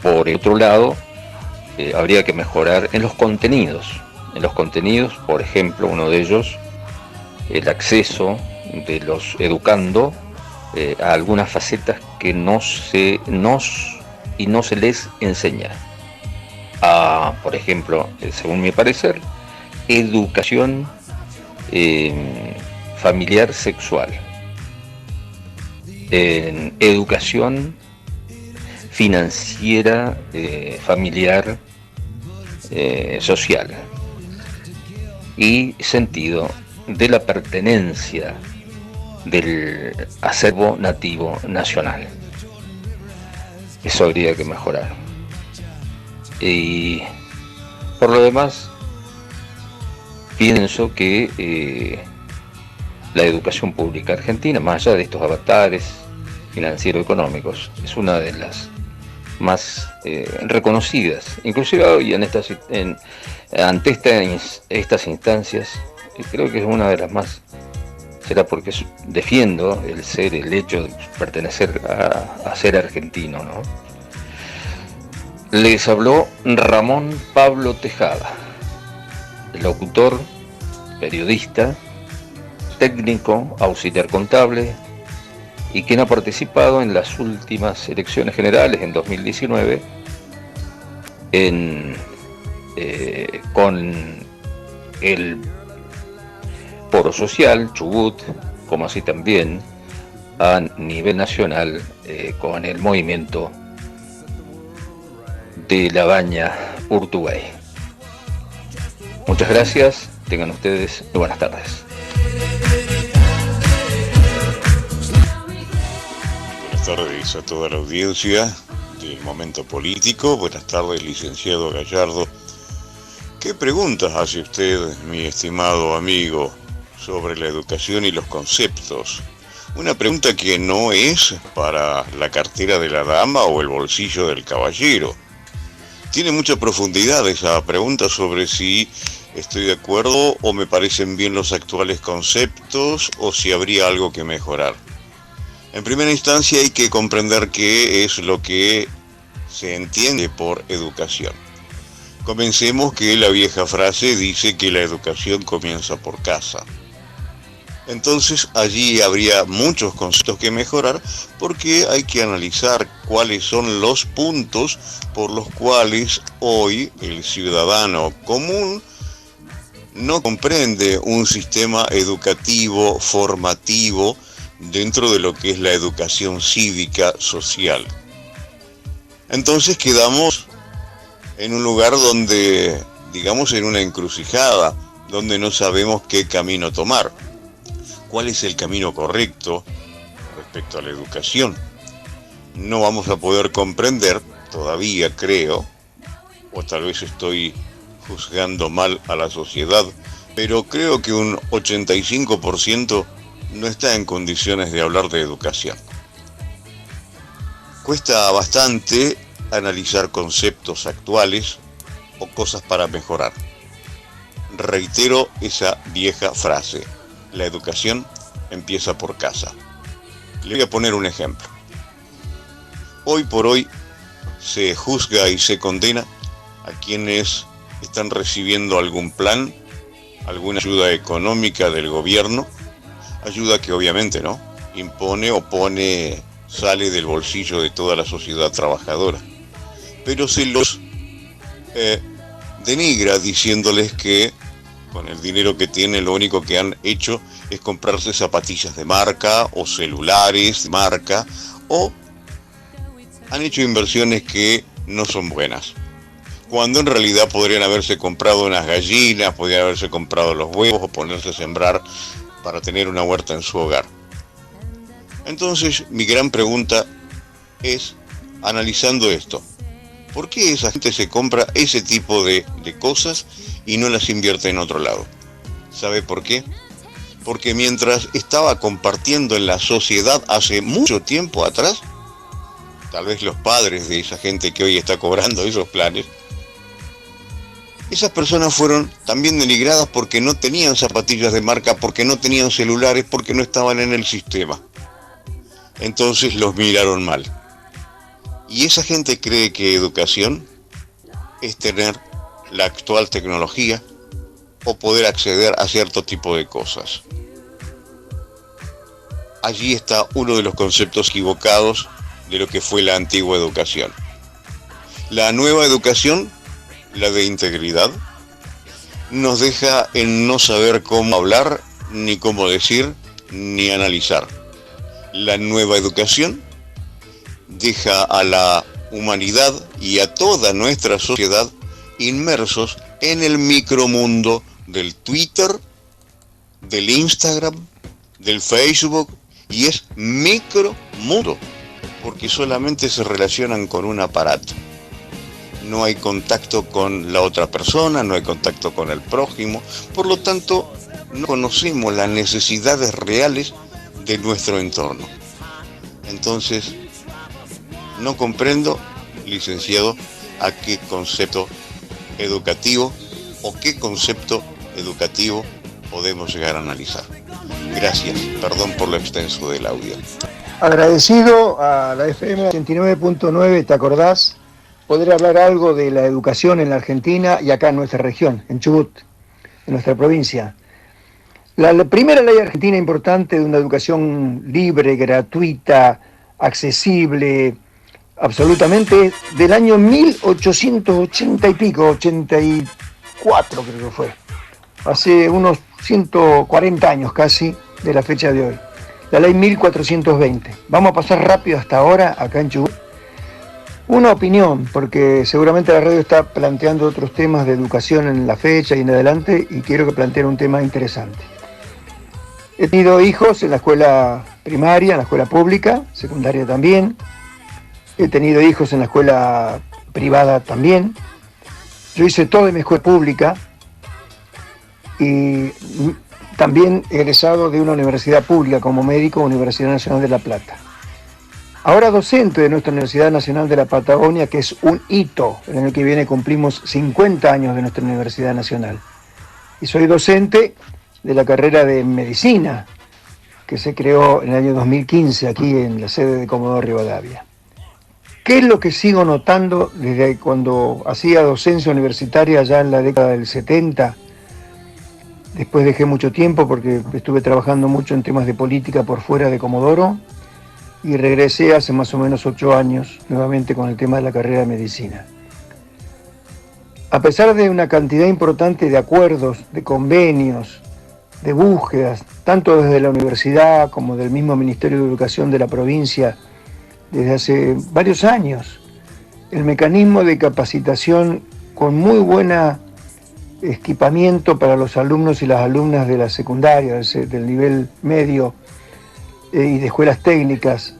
por otro lado, habría que mejorar en los contenidos. En los contenidos, por ejemplo, uno de ellos, el acceso de los educando a algunas facetas que no se les enseña. Por ejemplo, según mi parecer, educación familiar sexual, educación financiera familiar social y sentido de la pertenencia del acervo nativo nacional. Eso habría que mejorar. Y por lo demás, pienso que la educación pública argentina, más allá de estos avatares financiero-económicos, es una de las más reconocidas, inclusive hoy ante estas instancias. Creo que es una de las más, será porque defiendo el hecho de pertenecer a ser argentino, ¿no? Les habló Ramón Pablo Tejada, locutor, periodista, técnico, auxiliar contable, y quien ha participado en las últimas elecciones generales en 2019 con el Foro Social Chubut, como así también a nivel nacional con el movimiento de La Baña Urtubey. Muchas gracias, tengan ustedes muy buenas tardes. Buenas tardes a toda la audiencia del Momento Político. Buenas tardes, licenciado Gallardo. ¿Qué preguntas hace usted, mi estimado amigo, sobre la educación y los conceptos? Una pregunta que no es para la cartera de la dama o el bolsillo del caballero. Tiene mucha profundidad esa pregunta sobre si estoy de acuerdo o me parecen bien los actuales conceptos o si habría algo que mejorar. En primera instancia hay que comprender qué es lo que se entiende por educación. Comencemos que la vieja frase dice que la educación comienza por casa. Entonces allí habría muchos conceptos que mejorar porque hay que analizar cuáles son los puntos por los cuales hoy el ciudadano común no comprende un sistema educativo, formativo, dentro de lo que es la educación cívica social. Entonces quedamos en un lugar donde, digamos, en una encrucijada, donde no sabemos qué camino tomar. ¿Cuál es el camino correcto respecto a la educación? No vamos a poder comprender, todavía creo, o tal vez estoy juzgando mal a la sociedad, pero creo que un 85% no está en condiciones de hablar de educación. Cuesta bastante analizar conceptos actuales o cosas para mejorar. Reitero esa vieja frase: la educación empieza por casa. Le voy a poner un ejemplo. Hoy por hoy se juzga y se condena a quienes están recibiendo algún plan, alguna ayuda económica del gobierno, ayuda que obviamente no impone o pone, sale del bolsillo de toda la sociedad trabajadora, pero se los denigra diciéndoles que con el dinero que tienen lo único que han hecho es comprarse zapatillas de marca o celulares de marca, o han hecho inversiones que no son buenas, cuando en realidad podrían haberse comprado unas gallinas, podrían haberse comprado los huevos o ponerse a sembrar para tener una huerta en su hogar. Entonces, mi gran pregunta es, analizando esto, ¿por qué esa gente se compra ese tipo de cosas y no las invierte en otro lado? ¿Sabe por qué? Porque mientras estaba compartiendo en la sociedad hace mucho tiempo atrás, tal vez los padres de esa gente que hoy está cobrando esos planes, esas personas fueron también denigradas porque no tenían zapatillas de marca, porque no tenían celulares, porque no estaban en el sistema. Entonces los miraron mal. Y esa gente cree que educación es tener la actual tecnología o poder acceder a cierto tipo de cosas. Allí está uno de los conceptos equivocados de lo que fue la antigua educación. La nueva educación, la de integridad, nos deja en no saber cómo hablar, ni cómo decir, ni analizar. La nueva educación deja a la humanidad y a toda nuestra sociedad inmersos en el micromundo del Twitter, del Instagram, del Facebook, y es micromundo, porque solamente se relacionan con un aparato. No hay contacto con la otra persona, no hay contacto con el prójimo, por lo tanto no conocemos las necesidades reales de nuestro entorno. Entonces, no comprendo, licenciado, a qué concepto educativo o qué concepto educativo podemos llegar a analizar. Gracias, perdón por lo extenso del audio. Agradecido a la FM 89.9, ¿te acordás? Poder hablar algo de la educación en la Argentina y acá en nuestra región, en Chubut, en nuestra provincia. La primera ley argentina importante de una educación libre, gratuita, accesible, absolutamente, del año 1880 y pico, 84 creo que fue. Hace unos 140 años casi de la fecha de hoy. La ley 1420. Vamos a pasar rápido hasta ahora, acá en Chubut. Una opinión, porque seguramente la radio está planteando otros temas de educación en la fecha y en adelante, y quiero que planteen un tema interesante. He tenido hijos en la escuela primaria, en la escuela pública, secundaria también. He tenido hijos en la escuela privada también. Yo hice todo en mi escuela pública y también egresado de una universidad pública como médico, Universidad Nacional de La Plata. Ahora docente de nuestra Universidad Nacional de la Patagonia, que es un hito. El año que viene cumplimos 50 años de nuestra Universidad Nacional. Y soy docente de la carrera de Medicina, que se creó en el año 2015 aquí en la sede de Comodoro Rivadavia. ¿Qué es lo que sigo notando desde cuando hacía docencia universitaria ya en la década del 70? Después dejé mucho tiempo porque estuve trabajando mucho en temas de política por fuera de Comodoro y regresé hace más o menos 8 años nuevamente con el tema de la carrera de Medicina. A pesar de una cantidad importante de acuerdos, de convenios, de búsquedas, tanto desde la universidad como del mismo Ministerio de Educación de la provincia, desde hace varios años, el mecanismo de capacitación con muy buena equipamiento para los alumnos y las alumnas de la secundaria, del nivel medio y de escuelas técnicas,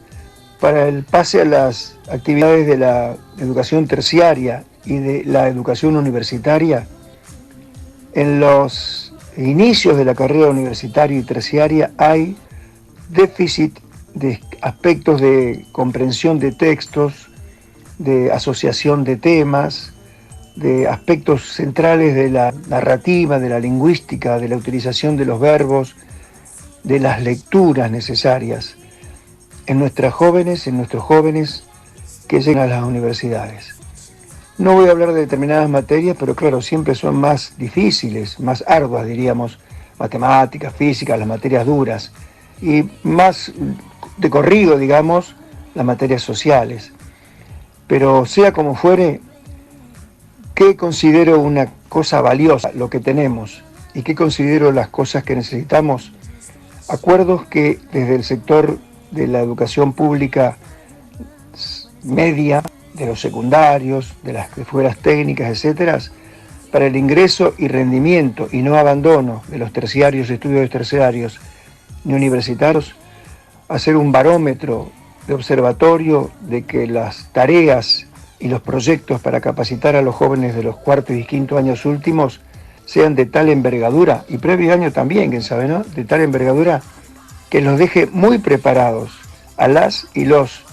para el pase a las actividades de la educación terciaria y de la educación universitaria, en los inicios de la carrera universitaria y terciaria hay déficit de aspectos de comprensión de textos, de asociación de temas, de aspectos centrales de la narrativa, de la lingüística, de la utilización de los verbos, de las lecturas necesarias en nuestros jóvenes que llegan a las universidades. No voy a hablar de determinadas materias, pero claro, siempre son más difíciles, más arduas, diríamos, matemáticas, física, las materias duras, y más de corrido, digamos, las materias sociales. Pero sea como fuere, ¿qué considero una cosa valiosa, lo que tenemos? ¿Y qué considero las cosas que necesitamos? Acuerdos que desde el sector de la educación pública media, de los secundarios, de las escuelas técnicas, etcétera, para el ingreso y rendimiento y no abandono de los terciarios, estudios terciarios ni universitarios, hacer un barómetro de observatorio de que las tareas y los proyectos para capacitar a los jóvenes de los cuartos y quinto años últimos sean de tal envergadura, y previo año también, quién sabe, ¿no?, de tal envergadura que los deje muy preparados a las y los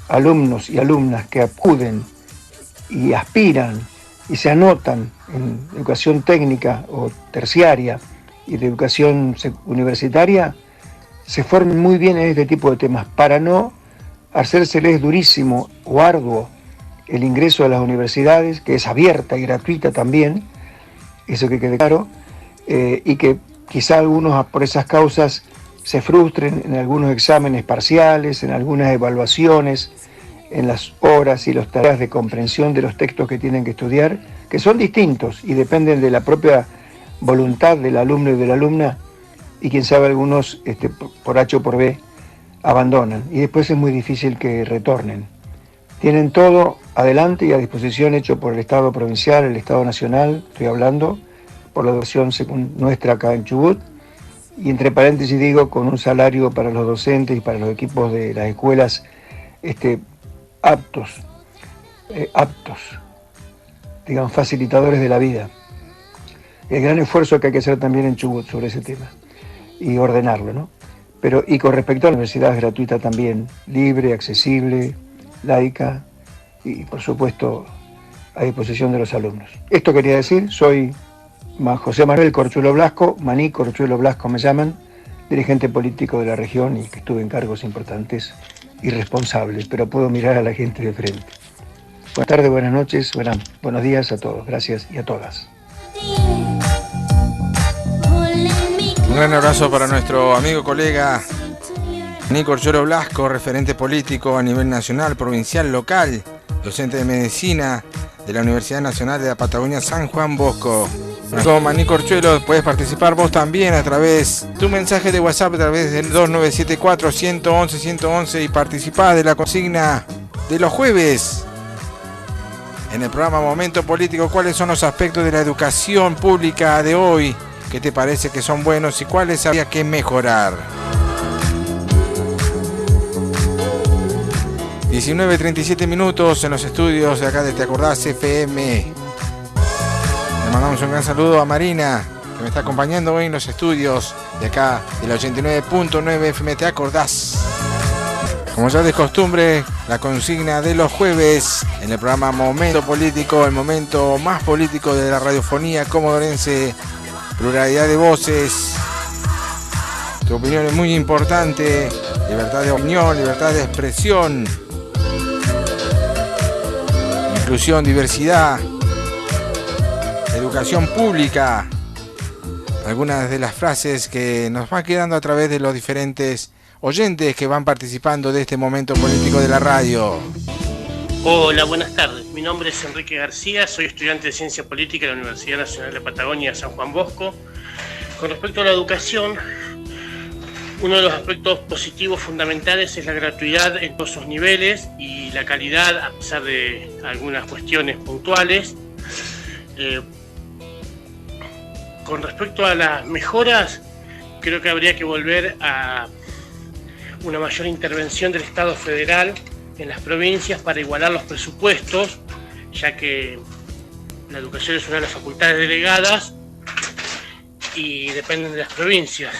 alumnos y alumnas que acuden y aspiran y se anotan en educación técnica o terciaria y de educación universitaria, se formen muy bien en este tipo de temas, para no hacérseles durísimo o arduo el ingreso a las universidades, que es abierta y gratuita también, eso que quede claro, y que quizá algunos por esas causas se frustren en algunos exámenes parciales, en algunas evaluaciones, en las horas y las tareas de comprensión de los textos que tienen que estudiar, que son distintos y dependen de la propia voluntad del alumno y de la alumna, y quién sabe algunos por H o por B abandonan y después es muy difícil que retornen. Tienen todo adelante y a disposición hecho por el Estado provincial, el Estado nacional, estoy hablando, por la educación nuestra acá en Chubut, y entre paréntesis digo, con un salario para los docentes y para los equipos de las escuelas aptos, digamos, facilitadores de la vida. El gran esfuerzo que hay que hacer también en Chubut sobre ese tema y ordenarlo, ¿no? Pero, y con respecto a la universidad gratuita también, libre, accesible, laica y por supuesto a disposición de los alumnos. Esto quería decir, soy José Manuel Corchuelo Blasco, Maní Corchuelo Blasco me llaman, dirigente político de la región y que estuve en cargos importantes y responsables, pero puedo mirar a la gente de frente. Buenas tardes, buenas noches, buenos días a todos, gracias y a todas. Un gran abrazo para nuestro amigo colega Nico Corchuelo Blasco, referente político a nivel nacional, provincial, local, docente de medicina de la Universidad Nacional de la Patagonia San Juan Bosco. Toma, Nico Corchuelo, puedes participar vos también a través de tu mensaje de WhatsApp a través del 2974-111-111 y participá de la consigna de los jueves en el programa Momento Político. ¿Cuáles son los aspectos de la educación pública de hoy que te parece que son buenos y cuáles habría que mejorar? 19:37 minutos en los estudios de acá de Te Acordás FM. Le mandamos un gran saludo a Marina, que me está acompañando hoy en los estudios de acá del 89.9 FM Te Acordás. Como ya de costumbre, la consigna de los jueves en el programa Momento Político, el momento más político de la radiofonía comodorense, pluralidad de voces. Tu opinión es muy importante, libertad de opinión, libertad de expresión, inclusión, diversidad, educación pública. Algunas de las frases que nos van quedando a través de los diferentes oyentes que van participando de este momento político de la radio. Hola, buenas tardes. Mi nombre es Enrique García, soy estudiante de Ciencia Política de la Universidad Nacional de Patagonia, San Juan Bosco. Con respecto a la educación, uno de los aspectos positivos fundamentales es la gratuidad en todos sus niveles y la calidad, a pesar de algunas cuestiones puntuales. Con respecto a las mejoras, creo que habría que volver a una mayor intervención del Estado federal en las provincias para igualar los presupuestos, ya que la educación es una de las facultades delegadas y dependen de las provincias,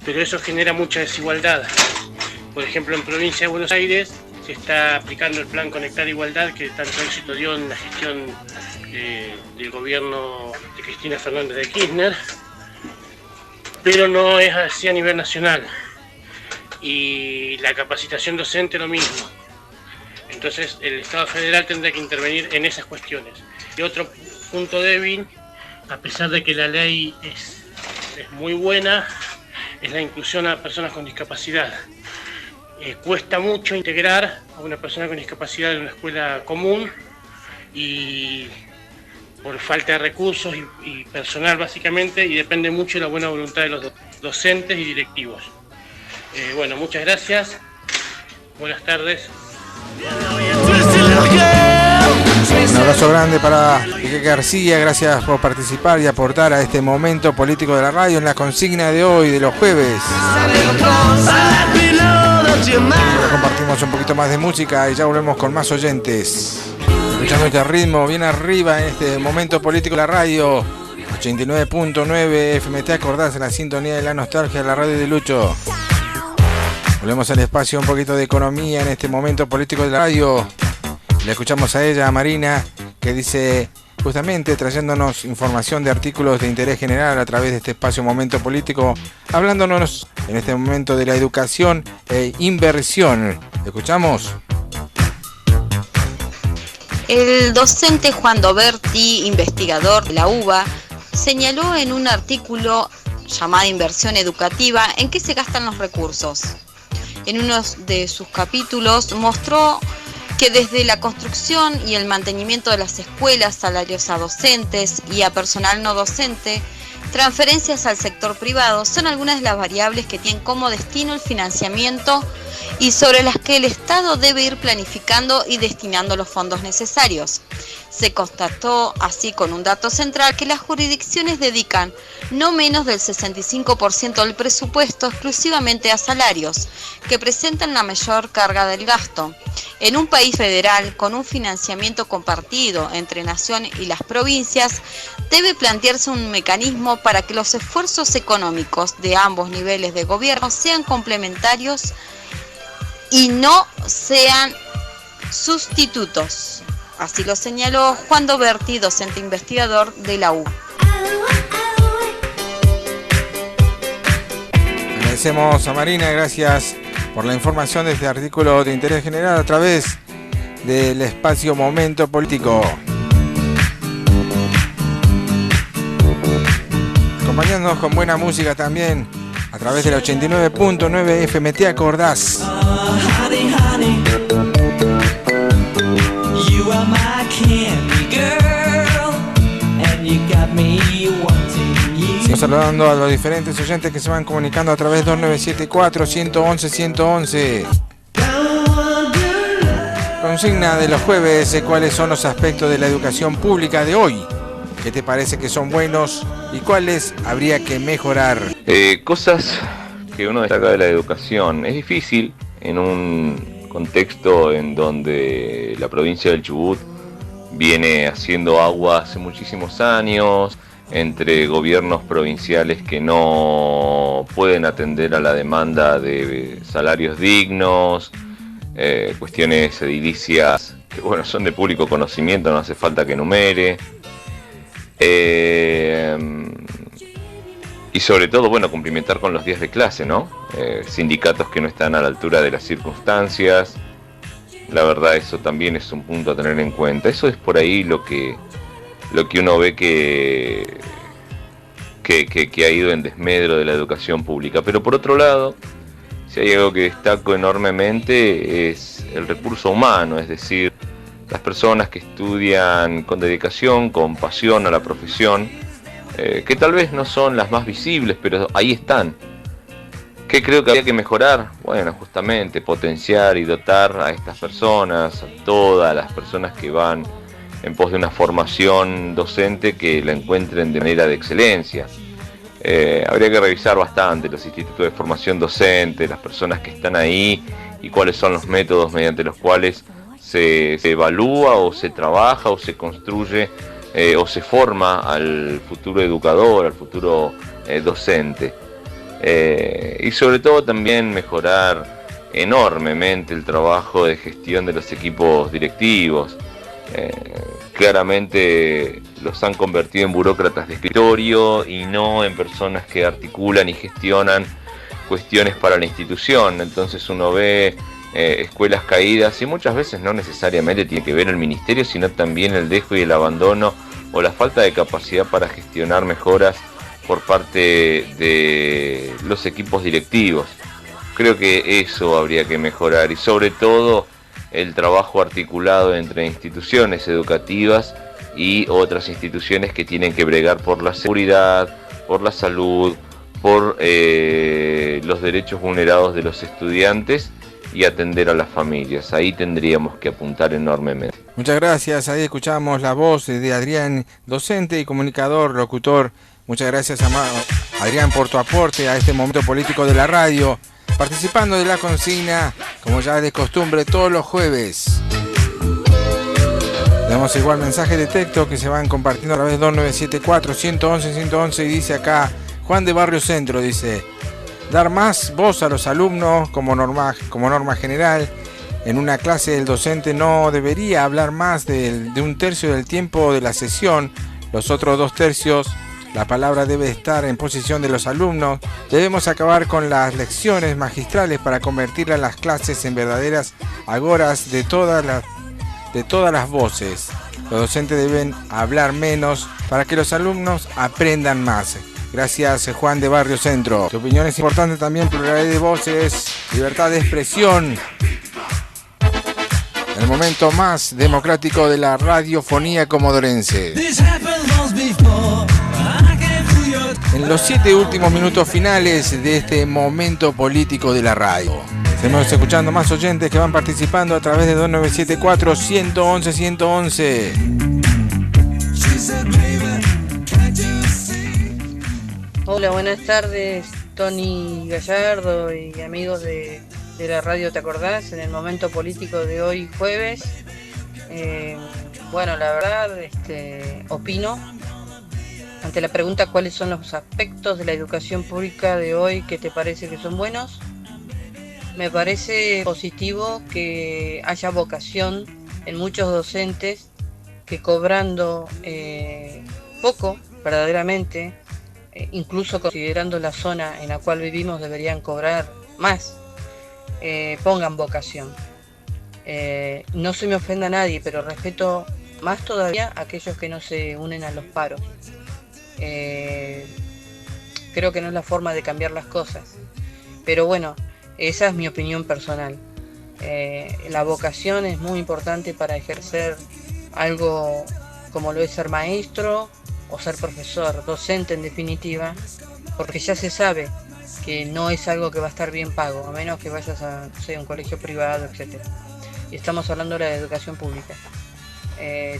pero eso genera mucha desigualdad. Por ejemplo, en provincia de Buenos Aires se está aplicando el plan Conectar Igualdad, que tanto éxito dio en la gestión del gobierno de Cristina Fernández de Kirchner, pero no es así a nivel nacional. Y la capacitación docente lo mismo. Entonces el Estado federal tendrá que intervenir en esas cuestiones. Y otro punto débil, a pesar de que la ley es muy buena, es la inclusión a personas con discapacidad. Cuesta mucho integrar a una persona con discapacidad en una escuela común y por falta de recursos y personal básicamente, y depende mucho de la buena voluntad de los docentes y directivos. Bueno, muchas gracias. Buenas tardes. Un abrazo grande para Enrique García, gracias por participar y aportar a este momento político de la radio en la consigna de hoy, de los jueves. Ahora compartimos un poquito más de música y ya volvemos con más oyentes. Escuchando este ritmo bien arriba en este momento político de la radio. 89.9 FM, ¿te acordás? En la sintonía de la nostalgia de la radio de Lucho. Volvemos al espacio, un poquito de economía en este momento político de la radio. Le escuchamos a ella, a Marina, que dice, justamente trayéndonos información de artículos de interés general a través de este espacio Momento Político, hablándonos en este momento de la educación e inversión. ¿Escuchamos? El docente Juan Doberti, investigador de la UBA, señaló en un artículo llamado Inversión Educativa en qué se gastan los recursos. En uno de sus capítulos mostró que desde la construcción y el mantenimiento de las escuelas, salarios a docentes y a personal no docente, transferencias al sector privado son algunas de las variables que tienen como destino el financiamiento y sobre las que el Estado debe ir planificando y destinando los fondos necesarios. Se constató así con un dato central que las jurisdicciones dedican no menos del 65% del presupuesto exclusivamente a salarios, que presentan la mayor carga del gasto. En un país federal con un financiamiento compartido entre nación y las provincias, debe plantearse un mecanismo para que los esfuerzos económicos de ambos niveles de gobierno sean complementarios y no sean sustitutos. Así lo señaló Juan Doberti, docente investigador de la U. Agradecemos a Marina, gracias por la información de este artículo de interés general a través del espacio Momento Político. Acompañándonos con buena música también a través de la 89.9 FM, ¿te acordás? Sigo saludando a los diferentes oyentes que se van comunicando a través de 2974-111-111. Consigna de los jueves, ¿cuáles son los aspectos de la educación pública de hoy? ¿Qué te parece que son buenos y cuáles habría que mejorar? Cosas que uno destaca de la educación. Es difícil en un contexto en donde la provincia del Chubut viene haciendo agua hace muchísimos años, entre gobiernos provinciales que no pueden atender a la demanda de salarios dignos, cuestiones edilicias que bueno, son de público conocimiento, no hace falta que enumere, y sobre todo, bueno, cumplimentar con los días de clase, ¿no? Sindicatos que no están a la altura de las circunstancias. La verdad, eso también es un punto a tener en cuenta. Eso es por ahí lo que uno ve que ha ido en desmedro de la educación pública. Pero por otro lado, si hay algo que destaco enormemente es el recurso humano, es decir, las personas que estudian con dedicación, con pasión a la profesión, que tal vez no son las más visibles, pero ahí están. ¿Qué creo que habría que mejorar? Bueno, justamente potenciar y dotar a estas personas, a todas las personas que van en pos de una formación docente, que la encuentren de manera de excelencia. Habría que revisar bastante los institutos de formación docente, las personas que están ahí y cuáles son los métodos mediante los cuales se evalúa o se trabaja o se construye o se forma al futuro educador, al futuro docente. Y sobre todo también mejorar enormemente el trabajo de gestión de los equipos directivos. Claramente los han convertido en burócratas de escritorio y no en personas que articulan y gestionan cuestiones para la institución. Entonces uno ve escuelas caídas y muchas veces no necesariamente tiene que ver el ministerio, sino también el dejo y el abandono o la falta de capacidad para gestionar mejoras por parte de los equipos directivos. Creo que eso habría que mejorar, y sobre todo el trabajo articulado entre instituciones educativas y otras instituciones que tienen que bregar por la seguridad, por la salud, por los derechos vulnerados de los estudiantes y atender a las familias. Ahí tendríamos que apuntar enormemente. Muchas gracias. Ahí escuchamos la voz de Adrián, docente y comunicador, locutor. Muchas gracias, Adrián, por tu aporte a este momento político de la radio, participando de la consigna, como ya es de costumbre, todos los jueves. Tenemos igual mensajes de texto que se van compartiendo a través de 2974-111-111, y dice acá Juan de Barrio Centro, dice: dar más voz a los alumnos como norma general. En una clase el docente no debería hablar más de un tercio del tiempo de la sesión. Los otros 2 tercios, la palabra debe estar en posesión de los alumnos. Debemos acabar con las lecciones magistrales para convertir a las clases en verdaderas agoras de todas las voces. Los docentes deben hablar menos para que los alumnos aprendan más. Gracias, Juan de Barrio Centro. Tu opinión es importante también, pluralidad de voces, libertad de expresión. El momento más democrático de la radiofonía comodorense. En los 7 últimos minutos finales de este momento político de la radio. Seguimos escuchando más oyentes que van participando a través de 2974-111-111. Hola, buenas tardes, Tony Gallardo y amigos de la radio, ¿te acordás? En el momento político de hoy, jueves. Bueno, la verdad, opino, ante la pregunta cuáles son los aspectos de la educación pública de hoy que te parece que son buenos. Me parece positivo que haya vocación en muchos docentes que, cobrando poco, verdaderamente, incluso considerando la zona en la cual vivimos, deberían cobrar más, pongan vocación. No se me ofenda a nadie, pero respeto más todavía a aquellos que no se unen a los paros. Creo que no es la forma de cambiar las cosas, pero bueno, esa es mi opinión personal. La vocación es muy importante para ejercer algo como lo es ser maestro o ser profesor, docente en definitiva, porque ya se sabe que no es algo que va a estar bien pago, a menos que vayas a, no sé, un colegio privado, etc. Y estamos hablando de la educación pública.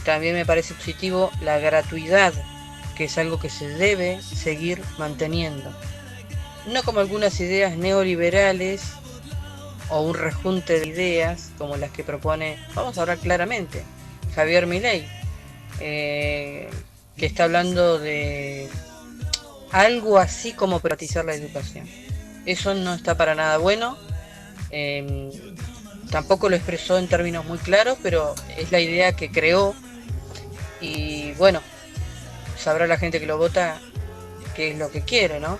También me parece positivo la gratuidad, que es algo que se debe seguir manteniendo. No como algunas ideas neoliberales o un rejunte de ideas como las que propone, vamos a hablar claramente, Javier Milei, que está hablando de algo así como privatizar la educación. Eso no está para nada bueno. Tampoco lo expresó en términos muy claros, pero es la idea que creó. Y bueno, sabrá la gente que lo vota qué es lo que quiere, ¿no?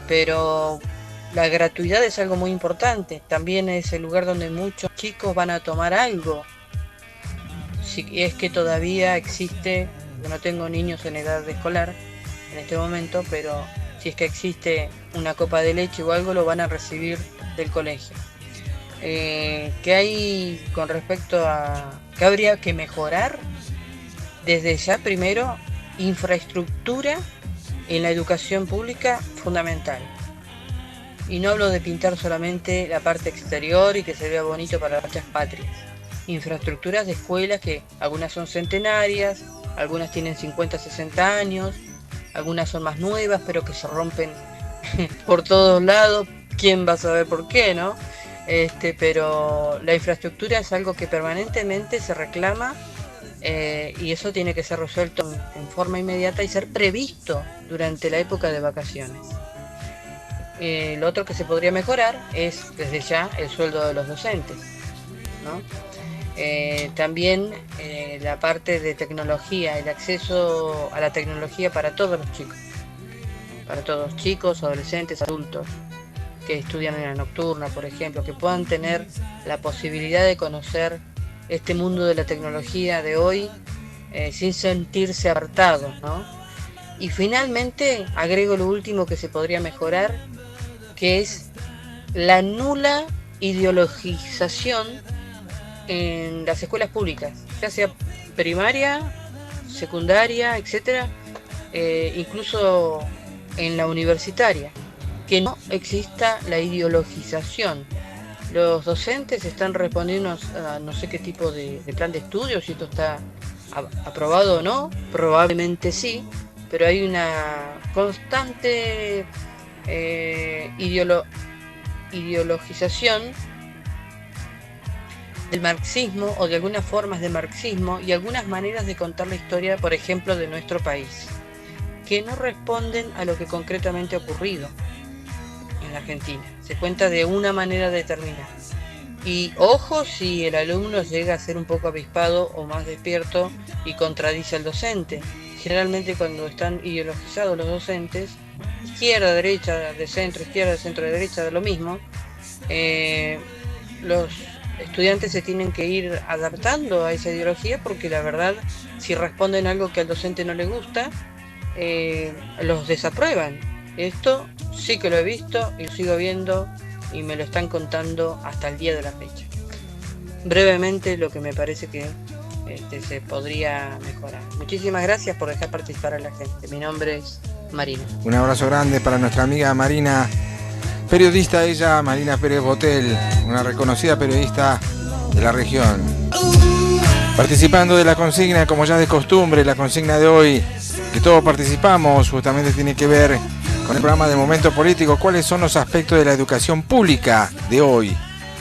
Pero la gratuidad es algo muy importante. También es el lugar donde muchos chicos van a tomar algo. Si es que todavía existe, yo no tengo niños en edad de escolar en este momento, pero si es que existe una copa de leche o algo, lo van a recibir del colegio. que hay con respecto a que habría que mejorar desde ya. Primero, infraestructura en la educación pública fundamental. Y no hablo de pintar solamente la parte exterior y que se vea bonito para las muchas patrias. Infraestructuras de escuelas que algunas son centenarias, algunas tienen 50, 60 años, algunas son más nuevas pero que se rompen por todos lados. ¿Quién va a saber por qué, no? Pero la infraestructura es algo que permanentemente se reclama, y eso tiene que ser resuelto en forma inmediata y ser previsto durante la época de vacaciones. Lo otro que se podría mejorar es desde ya el sueldo de los docentes, ¿no? También la parte de tecnología, el acceso a la tecnología para todos los chicos, adolescentes, adultos que estudian en la nocturna, por ejemplo, que puedan tener la posibilidad de conocer este mundo de la tecnología de hoy sin sentirse apartados, ¿no? Y finalmente agrego lo último que se podría mejorar, que es la nula ideologización en las escuelas públicas, ya sea primaria, secundaria, etcétera, incluso en la universitaria, que no exista la ideologización. Los docentes están respondiendo a no sé qué tipo de plan de estudio, si esto está aprobado o no, probablemente sí, pero hay una constante ideologización del marxismo o de algunas formas de marxismo y algunas maneras de contar la historia, por ejemplo, de nuestro país, que no responden a lo que concretamente ha ocurrido en la Argentina. Se cuenta de una manera determinada. Y ojo si el alumno llega a ser un poco avispado o más despierto y contradice al docente. Generalmente cuando están ideologizados los docentes, izquierda, derecha, de centro, izquierda, de centro, de derecha, de lo mismo, los estudiantes se tienen que ir adaptando a esa ideología, porque la verdad, si responden algo que al docente no le gusta, los desaprueban. Esto sí que lo he visto y lo sigo viendo y me lo están contando hasta el día de la fecha. Brevemente lo que me parece que se podría mejorar. Muchísimas gracias por dejar participar a la gente. Mi nombre es Marina. Un abrazo grande para nuestra amiga Marina, periodista ella, Marina Pérez Botel, una reconocida periodista de la región. Participando de la consigna, como ya de costumbre, la consigna de hoy, que todos participamos, justamente tiene que ver con el programa de Momento Político. ¿Cuáles son los aspectos de la educación pública de hoy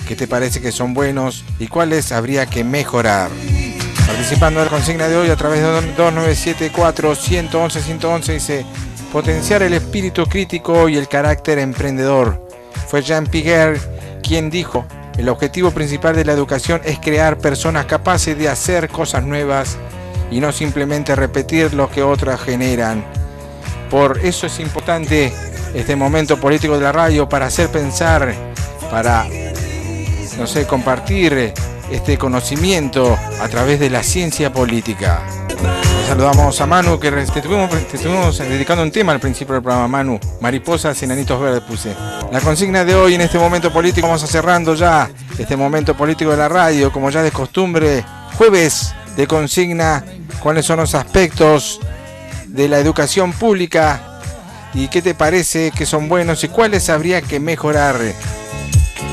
que te parece que son buenos y cuáles habría que mejorar? Participando de la consigna de hoy a través de 2974-111-111 dice: potenciar el espíritu crítico y el carácter emprendedor. Fue Jean Piaget quien dijo: el objetivo principal de la educación es crear personas capaces de hacer cosas nuevas y no simplemente repetir lo que otras generan. Por eso es importante este momento político de la radio, para hacer pensar, para, compartir este conocimiento a través de la ciencia política. Saludamos a Manu, que te estuvimos dedicando un tema al principio del programa. Manu, mariposas y enanitos verdes puse. La consigna de hoy en este momento político, vamos a cerrando ya este momento político de la radio, como ya de costumbre, jueves de consigna. ¿Cuáles son los aspectos de la educación pública y qué te parece que son buenos y cuáles habría que mejorar?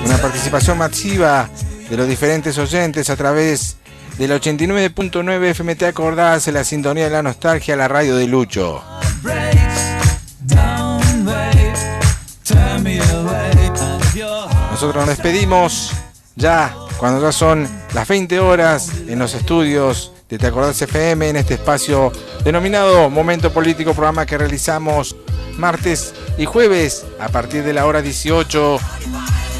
Una participación masiva de los diferentes oyentes a través del 89.9 FM. Te acordás, en la sintonía de la nostalgia, la radio de Lucho. Nosotros nos despedimos ya cuando ya son las 20 horas en los estudios de Te Acordás FM, en este espacio denominado Momento Político, programa que realizamos martes y jueves a partir de la hora 18.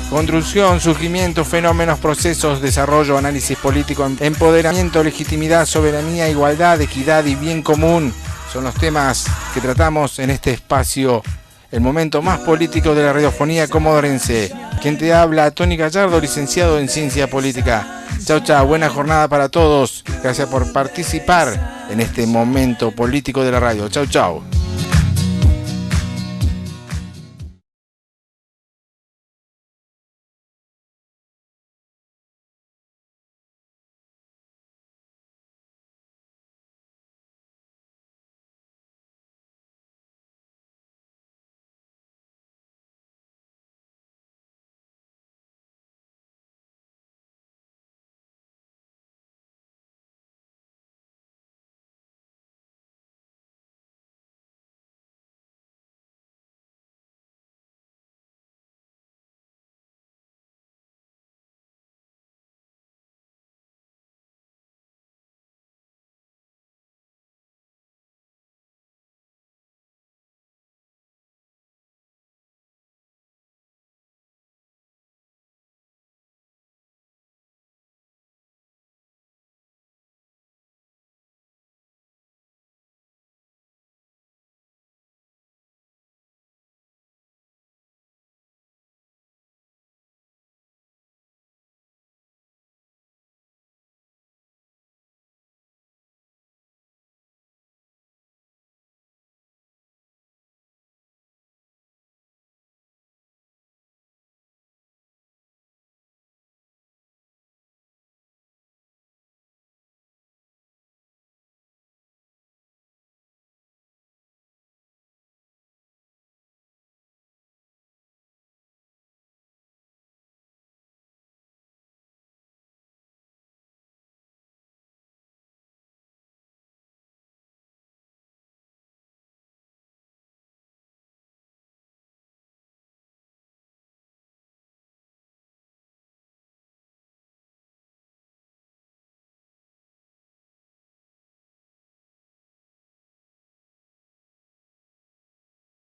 Construcción, surgimiento, fenómenos, procesos, desarrollo, análisis político, empoderamiento, legitimidad, soberanía, igualdad, equidad y bien común son los temas que tratamos en este espacio, el momento más político de la radiofonía comodorense. Quien te habla, Tony Gallardo, licenciado en Ciencia Política. Chau, chau, buena jornada para todos. Gracias por participar en este momento político de la radio. Chau, chau.